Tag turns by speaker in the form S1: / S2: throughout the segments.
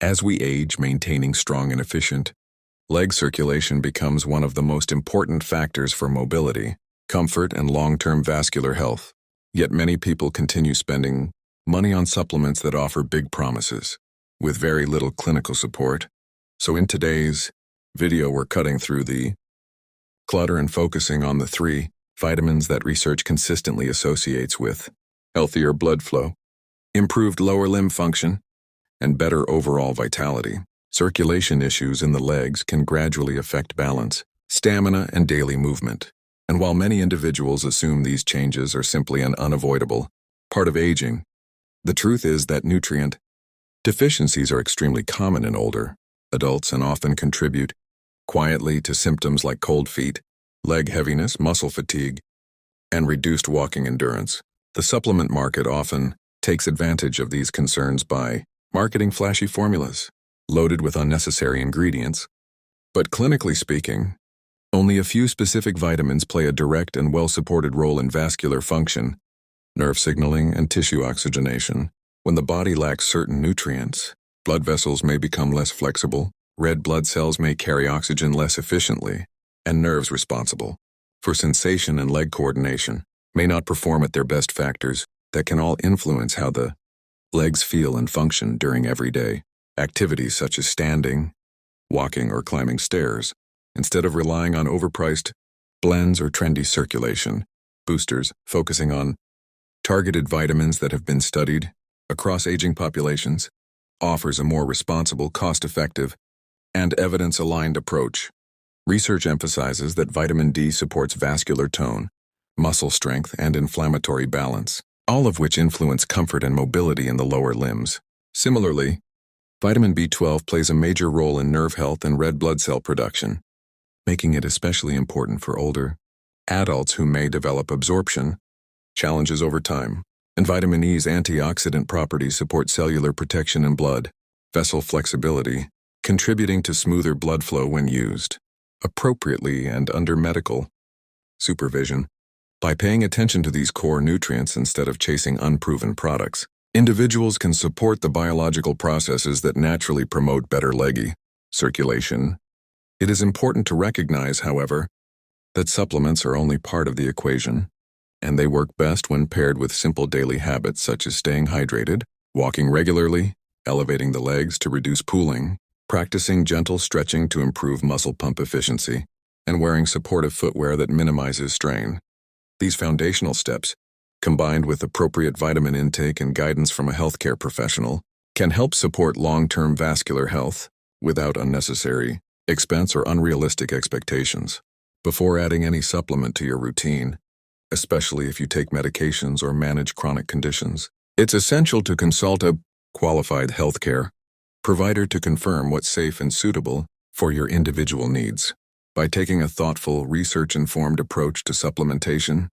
S1: As we age, maintaining strong and efficient leg circulation becomes one of the most important factors for mobility, comfort, and long-term vascular health. Yet many people continue spending money on supplements that offer big promises, with very little clinical support. So in today's video, we're cutting through the clutter and focusing on the 3 vitamins that research consistently associates with healthier blood flow, improved lower limb function, and better overall vitality. Circulation issues in the legs can gradually affect balance, stamina, and daily movement. And while many individuals assume these changes are simply an unavoidable part of aging, the truth is that nutrient deficiencies are extremely common in older adults and often contribute quietly to symptoms like cold feet, leg heaviness, muscle fatigue, and reduced walking endurance. The supplement market often takes advantage of these concerns by marketing flashy formulas loaded with unnecessary ingredients. But clinically speaking, only a few specific vitamins play a direct and well-supported role in vascular function, nerve signaling, and tissue oxygenation. When the body lacks certain nutrients, blood vessels may become less flexible, red blood cells may carry oxygen less efficiently, and nerves responsible for sensation and leg coordination may not perform at their best. Factors that can all influence how the legs feel and function during everyday activities such as standing, walking, or climbing stairs. Instead of relying on overpriced blends or trendy circulation boosters, focusing on targeted vitamins that have been studied across aging populations offers a more responsible, cost-effective, and evidence-aligned approach. Research emphasizes that vitamin D supports vascular tone, muscle strength, and inflammatory balance, all of which influence comfort and mobility in the lower limbs. Similarly, vitamin B12 plays a major role in nerve health and red blood cell production, making it especially important for older adults who may develop absorption challenges over time. And vitamin E's antioxidant properties support cellular protection and blood vessel flexibility, contributing to smoother blood flow when used appropriately and under medical supervision. By paying attention to these core nutrients instead of chasing unproven products, individuals can support the biological processes that naturally promote better leg circulation. It is important to recognize, however, that supplements are only part of the equation, and they work best when paired with simple daily habits such as staying hydrated, walking regularly, elevating the legs to reduce pooling, practicing gentle stretching to improve muscle pump efficiency, and wearing supportive footwear that minimizes strain. These foundational steps, combined with appropriate vitamin intake and guidance from a healthcare professional, can help support long-term vascular health without unnecessary expense or unrealistic expectations. Before adding any supplement to your routine, especially if you take medications or manage chronic conditions, it's essential to consult a qualified healthcare provider to confirm what's safe and suitable for your individual needs. By taking a thoughtful, research-informed approach to supplementation,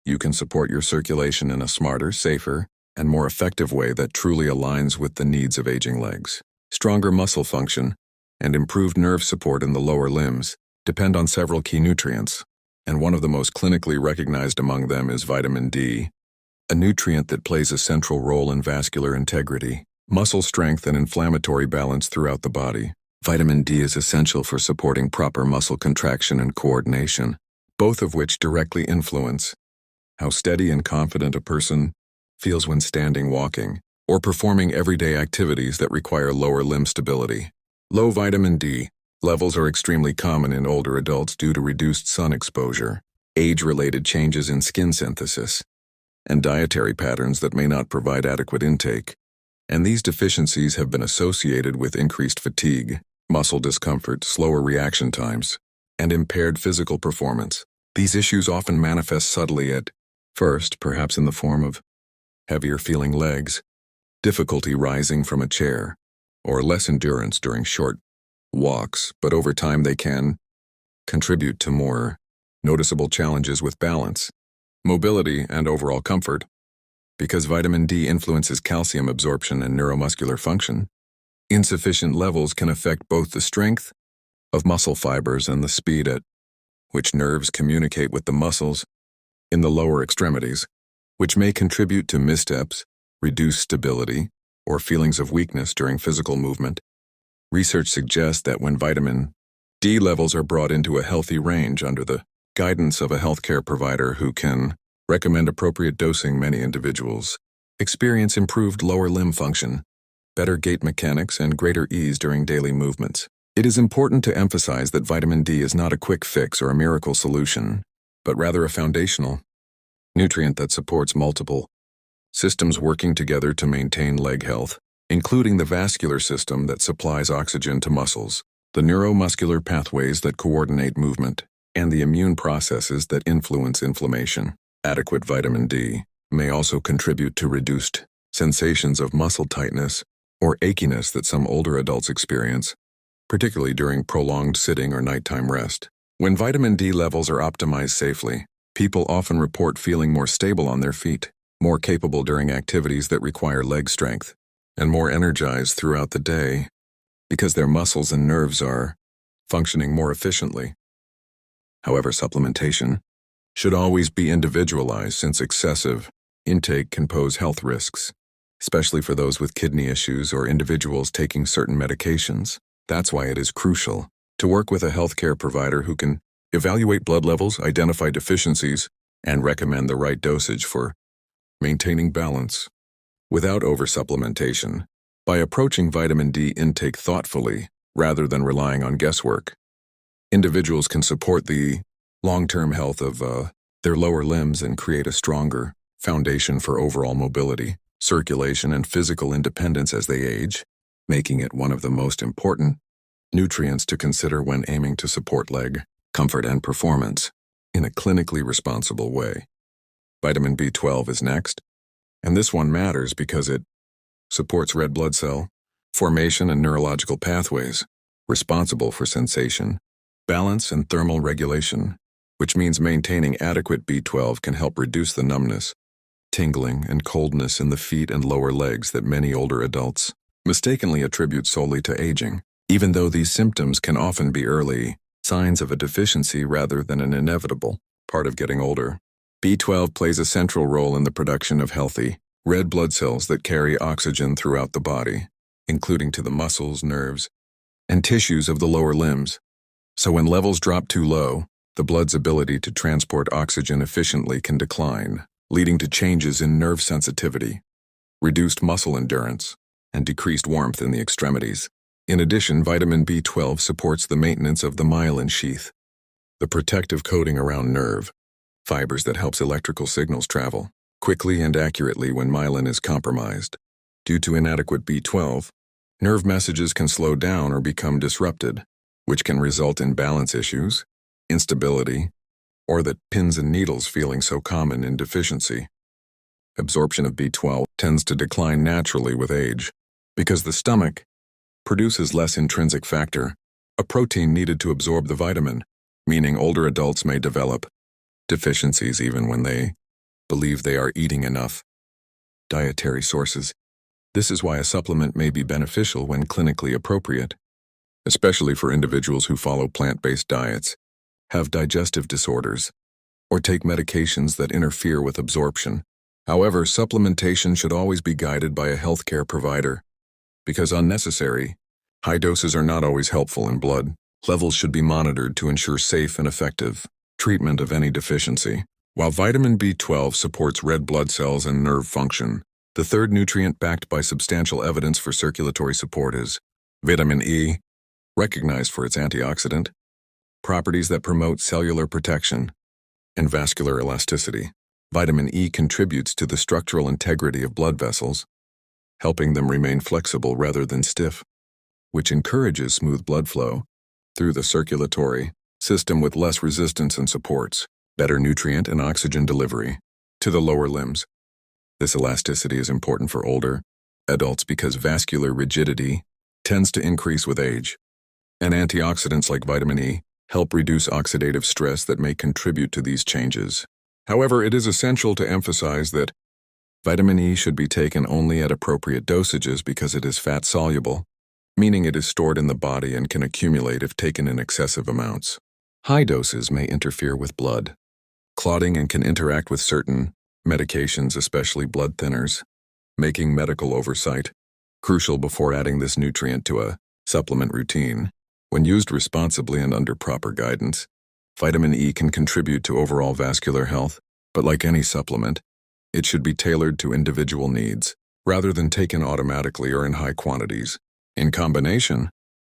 S1: you can support your circulation in a smarter, safer, and more effective way that truly aligns with the needs of aging legs. Stronger muscle function and improved nerve support in the lower limbs depend on several key nutrients, and one of the most clinically recognized among them is vitamin D, a nutrient that plays a central role in vascular integrity, muscle strength, and inflammatory balance throughout the body. Vitamin D is essential for supporting proper muscle contraction and coordination, both of which directly influence how steady and confident a person feels when standing, walking, or performing everyday activities that require lower limb stability. Low vitamin D levels are extremely common in older adults due to reduced sun exposure, age-related changes in skin synthesis, and dietary patterns that may not provide adequate intake. And these deficiencies have been associated with increased fatigue, muscle discomfort, slower reaction times, and impaired physical performance. These issues often manifest subtly at first, perhaps in the form of heavier feeling legs, difficulty rising from a chair, or less endurance during short walks, but over time they can contribute to more noticeable challenges with balance, mobility, and overall comfort. Because vitamin D influences calcium absorption and neuromuscular function, insufficient levels can affect both the strength of muscle fibers and the speed at which nerves communicate with the muscles in the lower extremities, which may contribute to missteps, reduced stability, or feelings of weakness during physical movement. Research suggests that when vitamin D levels are brought into a healthy range under the guidance of a healthcare provider who can recommend appropriate dosing, many individuals experience improved lower limb function, better gait mechanics, and greater ease during daily movements. It is important to emphasize that vitamin D is not a quick fix or a miracle solution, but rather a foundational nutrient that supports multiple systems working together to maintain leg health, including the vascular system that supplies oxygen to muscles, the neuromuscular pathways that coordinate movement, and the immune processes that influence inflammation. Adequate vitamin D may also contribute to reduced sensations of muscle tightness or achiness that some older adults experience, particularly during prolonged sitting or nighttime rest. When vitamin D levels are optimized safely, people often report feeling more stable on their feet, more capable during activities that require leg strength, and more energized throughout the day because their muscles and nerves are functioning more efficiently. However, supplementation should always be individualized since excessive intake can pose health risks, especially for those with kidney issues or individuals taking certain medications. That's why it is crucial to work with a healthcare provider who can evaluate blood levels, identify deficiencies, and recommend the right dosage for maintaining balance without oversupplementation. By approaching vitamin D intake thoughtfully rather than relying on guesswork, individuals can support the long-term health of their lower limbs and create a stronger foundation for overall mobility, circulation, and physical independence as they age, making it one of the most important nutrients to consider when aiming to support leg comfort and performance in a clinically responsible way. Vitamin B12 is next, and this one matters because it supports red blood cell formation and neurological pathways responsible for sensation, balance, and thermal regulation, which means maintaining adequate B12 can help reduce the numbness, tingling, and coldness in the feet and lower legs that many older adults mistakenly attribute solely to aging, even though these symptoms can often be early signs of a deficiency rather than an inevitable part of getting older. B12 plays a central role in the production of healthy red blood cells that carry oxygen throughout the body, including to the muscles, nerves, and tissues of the lower limbs. So when levels drop too low, the blood's ability to transport oxygen efficiently can decline, leading to changes in nerve sensitivity, reduced muscle endurance, and decreased warmth in the extremities. In addition, vitamin B12 supports the maintenance of the myelin sheath, the protective coating around nerve fibers that helps electrical signals travel quickly and accurately when myelin is compromised. Due to inadequate B12, nerve messages can slow down or become disrupted, which can result in balance issues, instability, or that pins and needles feeling so common in deficiency. Absorption of B12 tends to decline naturally with age because the stomach produces less intrinsic factor, a protein needed to absorb the vitamin, meaning older adults may develop deficiencies even when they believe they are eating enough. Dietary sources. This is why a supplement may be beneficial when clinically appropriate, especially for individuals who follow plant-based diets, have digestive disorders, or take medications that interfere with absorption. However, supplementation should always be guided by a healthcare provider, because unnecessary, high doses are not always helpful in blood. Levels should be monitored to ensure safe and effective treatment of any deficiency. While vitamin B12 supports red blood cells and nerve function, the third nutrient backed by substantial evidence for circulatory support is vitamin E, recognized for its antioxidant properties that promote cellular protection and vascular elasticity. Vitamin E contributes to the structural integrity of blood vessels, helping them remain flexible rather than stiff, which encourages smooth blood flow through the circulatory system with less resistance and supports better nutrient and oxygen delivery to the lower limbs. This elasticity is important for older adults because vascular rigidity tends to increase with age, and antioxidants like vitamin E help reduce oxidative stress that may contribute to these changes. However, it is essential to emphasize that vitamin E should be taken only at appropriate dosages because it is fat-soluble, meaning it is stored in the body and can accumulate if taken in excessive amounts. High doses may interfere with blood clotting and can interact with certain medications, especially blood thinners, making medical oversight Crucial before adding this nutrient to a supplement routine. When used responsibly and under proper guidance, vitamin E can contribute to overall vascular health, but like any supplement, it should be tailored to individual needs, rather than taken automatically or in high quantities. In combination,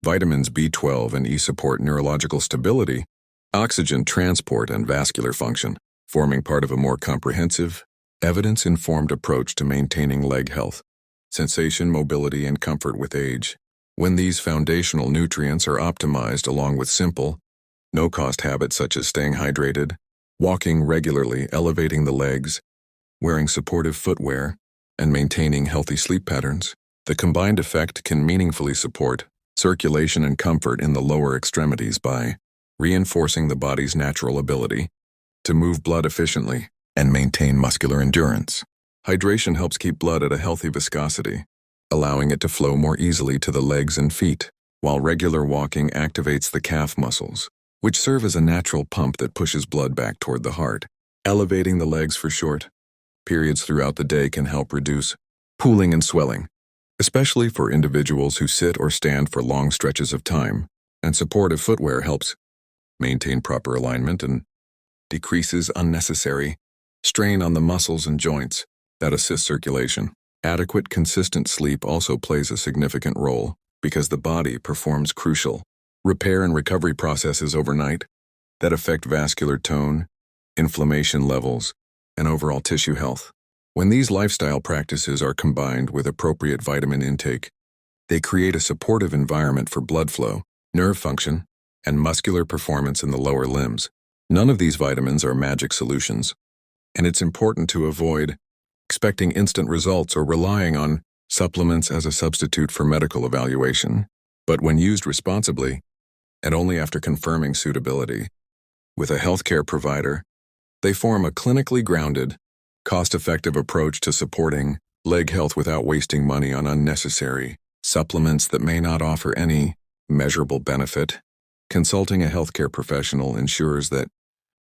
S1: vitamins B12 and E support neurological stability, oxygen transport, and vascular function, forming part of a more comprehensive, evidence-informed approach to maintaining leg health, sensation, mobility, and comfort with age. When these foundational nutrients are optimized along with simple, no-cost habits such as staying hydrated, walking regularly, elevating the legs, wearing supportive footwear, and maintaining healthy sleep patterns, the combined effect can meaningfully support circulation and comfort in the lower extremities by reinforcing the body's natural ability to move blood efficiently and maintain muscular endurance. Hydration helps keep blood at a healthy viscosity, allowing it to flow more easily to the legs and feet, while regular walking activates the calf muscles, which serve as a natural pump that pushes blood back toward the heart. Elevating the legs for short periods throughout the day can help reduce pooling and swelling, especially for individuals who sit or stand for long stretches of time, and supportive footwear helps maintain proper alignment and decreases unnecessary strain on the muscles and joints that assist circulation. Adequate, consistent sleep also plays a significant role because the body performs crucial repair and recovery processes overnight that affect vascular tone, inflammation levels, and overall tissue health. When these lifestyle practices are combined with appropriate vitamin intake, they create a supportive environment for blood flow, nerve function, and muscular performance in the lower limbs. None of these vitamins are magic solutions, and it's important to avoid expecting instant results or relying on supplements as a substitute for medical evaluation. But when used responsibly, and only after confirming suitability with a healthcare provider, they form a clinically grounded, cost-effective approach to supporting leg health without wasting money on unnecessary supplements that may not offer any measurable benefit. Consulting a healthcare professional ensures that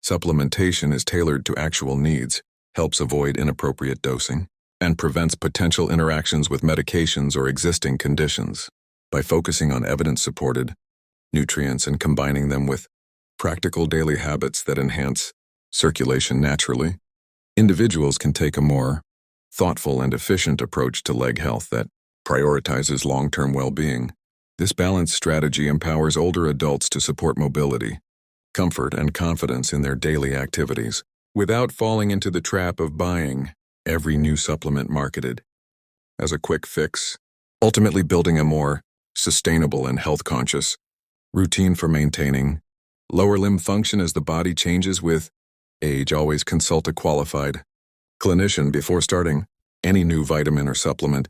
S1: supplementation is tailored to actual needs, helps avoid inappropriate dosing, and prevents potential interactions with medications or existing conditions. By focusing on evidence-supported nutrients and combining them with practical daily habits that enhance circulation naturally, individuals can take a more thoughtful and efficient approach to leg health that prioritizes long-term well-being. This balanced strategy empowers older adults to support mobility, comfort, and confidence in their daily activities, without falling into the trap of buying every new supplement marketed as a quick fix, ultimately building a more sustainable and health-conscious routine for maintaining lower limb function as the body changes with age. Always consult a qualified clinician before starting any new vitamin or supplement,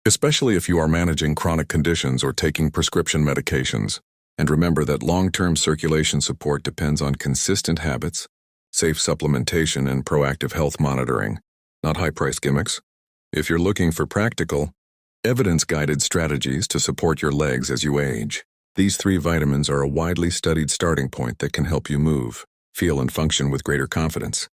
S1: especially if you are managing chronic conditions or taking prescription medications. And remember that long-term circulation support depends on consistent habits, safe supplementation, and proactive health monitoring, not high-priced gimmicks. If you're looking for practical, evidence-guided strategies to support your legs as you age, these 3 vitamins are a widely studied starting point that can help you move, feel, and function with greater confidence.